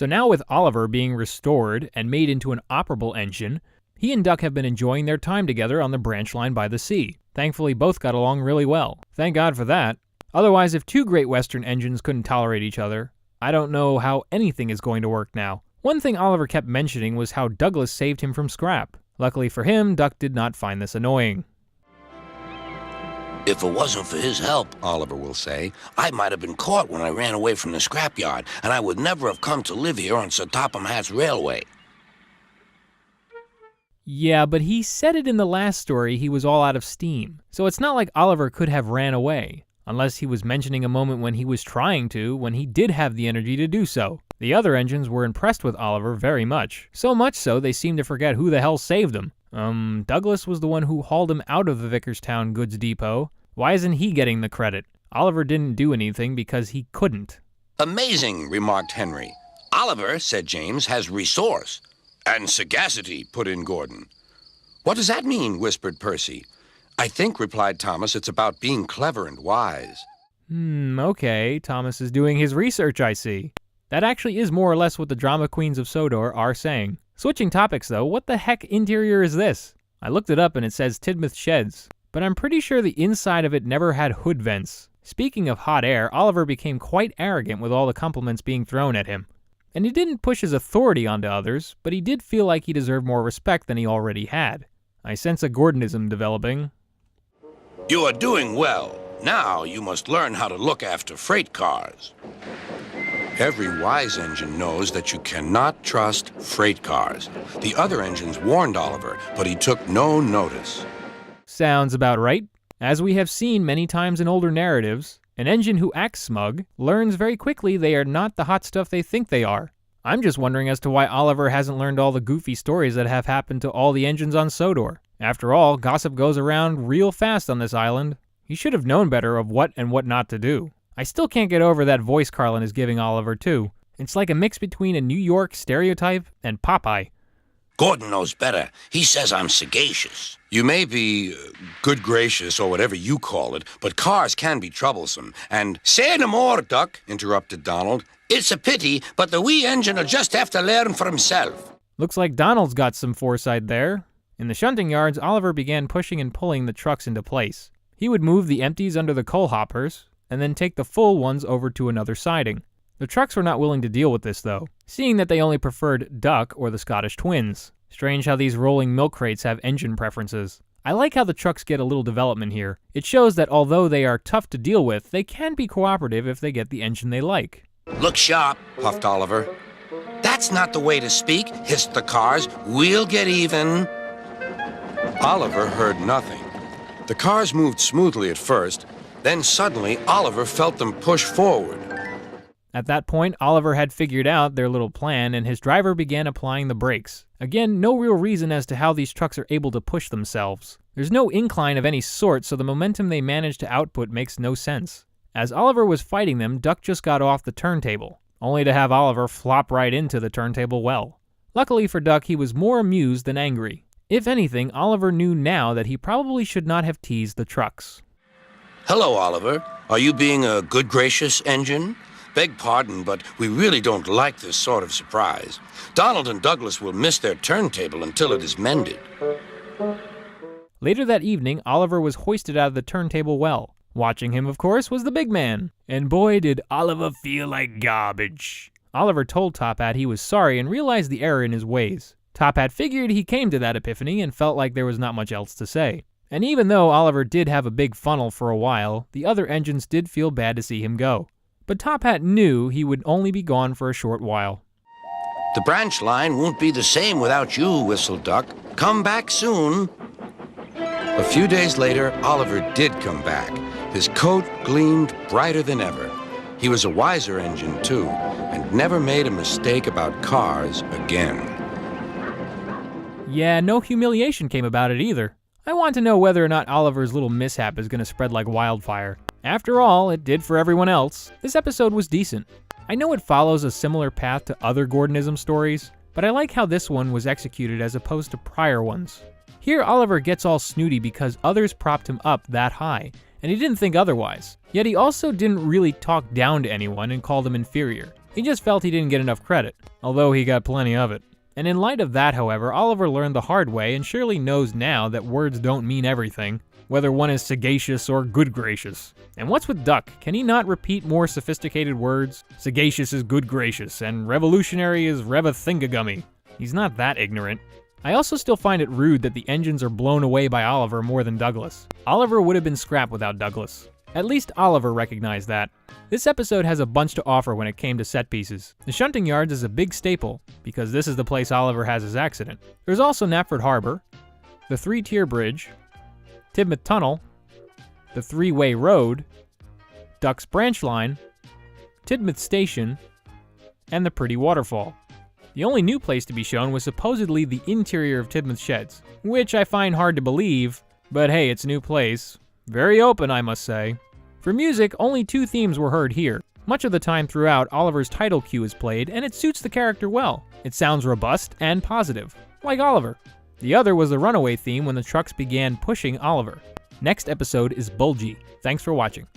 So now with Oliver being restored and made into an operable engine, he and Duck have been enjoying their time together on the branch line by the sea. Thankfully, both got along really well. Thank God for that. Otherwise, if two Great Western engines couldn't tolerate each other, I don't know how anything is going to work now. One thing Oliver kept mentioning was how Douglas saved him from scrap. Luckily for him, Duck did not find this annoying. If it wasn't for his help, Oliver will say, I might have been caught when I ran away from the scrapyard, and I would never have come to live here on Sir Topham Hatt's railway. Yeah, but he said it in the last story he was all out of steam, so it's not like Oliver could have ran away, unless he was mentioning a moment when he was trying to, when he did have the energy to do so. The other engines were impressed with Oliver very much. So much so, they seemed to forget who the hell saved him. Douglas was the one who hauled him out of the Vickerstown goods depot. Why isn't he getting the credit? Oliver didn't do anything because he couldn't. Amazing, remarked Henry. Oliver, said James, has resource. And sagacity, put in Gordon. What does that mean, whispered Percy. I think, replied Thomas, it's about being clever and wise. Okay, Thomas is doing his research, I see. That actually is more or less what the drama queens of Sodor are saying. Switching topics though, what the heck interior is this? I looked it up and it says Tidmouth Sheds, but I'm pretty sure the inside of it never had hood vents. Speaking of hot air, Oliver became quite arrogant with all the compliments being thrown at him. And he didn't push his authority onto others, but he did feel like he deserved more respect than he already had. I sense a Gordonism developing. You are doing well. Now you must learn how to look after freight cars. Every wise engine knows that you cannot trust freight cars. The other engines warned Oliver, but he took no notice. Sounds about right. As we have seen many times in older narratives, an engine who acts smug learns very quickly they are not the hot stuff they think they are. I'm just wondering as to why Oliver hasn't learned all the goofy stories that have happened to all the engines on Sodor. After all, gossip goes around real fast on this island. He should have known better of what and what not to do. I still can't get over that voice Carlin is giving Oliver, too. It's like a mix between a New York stereotype and Popeye. Gordon knows better. He says I'm sagacious. You may be good gracious or whatever you call it, but cars can be troublesome. And say no more, Duck, interrupted Donald. It's a pity, but the wee engine'll just have to learn for himself. Looks like Donald's got some foresight there. In the shunting yards, Oliver began pushing and pulling the trucks into place. He would move the empties under the coal hoppers, and then take the full ones over to another siding. The trucks were not willing to deal with this though, seeing that they only preferred Duck or the Scottish twins. Strange how these rolling milk crates have engine preferences. I like how the trucks get a little development here. It shows that although they are tough to deal with, they can be cooperative if they get the engine they like. Look sharp, puffed Oliver. That's not the way to speak, hissed the cars. We'll get even. Oliver heard nothing. The cars moved smoothly at first, then suddenly Oliver felt them push forward. At that point, Oliver had figured out their little plan and his driver began applying the brakes. Again, no real reason as to how these trucks are able to push themselves. There's no incline of any sort, so the momentum they manage to output makes no sense. As Oliver was fighting them, Duck just got off the turntable, only to have Oliver flop right into the turntable well. Luckily for Duck, he was more amused than angry. If anything, Oliver knew now that he probably should not have teased the trucks. Hello, Oliver. Are you being a good gracious engine? Beg pardon, but we really don't like this sort of surprise. Donald and Douglas will miss their turntable until it is mended. Later that evening, Oliver was hoisted out of the turntable well. Watching him, of course, was the big man. And boy, did Oliver feel like garbage. Oliver told Top Hat he was sorry and realized the error in his ways. Top Hat figured he came to that epiphany and felt like there was not much else to say. And even though Oliver did have a big funnel for a while, the other engines did feel bad to see him go. But Top Hat knew he would only be gone for a short while. The branch line won't be the same without you, whistled Duck. Come back soon. A few days later, Oliver did come back. His coat gleamed brighter than ever. He was a wiser engine, too, and never made a mistake about cars again. Yeah, no humiliation came about it either. I want to know whether or not Oliver's little mishap is going to spread like wildfire. After all, it did for everyone else. This episode was decent. I know it follows a similar path to other Gordonism stories, but I like how this one was executed as opposed to prior ones. Here, Oliver gets all snooty because others propped him up that high, and he didn't think otherwise. Yet he also didn't really talk down to anyone and call them inferior. He just felt he didn't get enough credit, although he got plenty of it. And in light of that, however, Oliver learned the hard way and surely knows now that words don't mean everything, whether one is sagacious or good gracious. And what's with Duck? Can he not repeat more sophisticated words? Sagacious is good gracious, and revolutionary is reva-thingagummy. He's not that ignorant. I also still find it rude that the engines are blown away by Oliver more than Douglas. Oliver would have been scrapped without Douglas. At least Oliver recognized that. This episode has a bunch to offer when it came to set pieces. The shunting yards is a big staple, because this is the place Oliver has his accident. There's also Knapford Harbor, the three-tier bridge, Tidmouth Tunnel, the three-way road, Duck's branch line, Tidmouth Station, and the pretty waterfall. The only new place to be shown was supposedly the interior of Tidmouth Sheds, which I find hard to believe, but hey, it's a new place. Very open, I must say. For music, only 2 themes were heard here. Much of the time throughout, Oliver's title cue is played, and it suits the character well. It sounds robust and positive, like Oliver. The other was the runaway theme when the trucks began pushing Oliver. Next episode is Bulgy. Thanks for watching.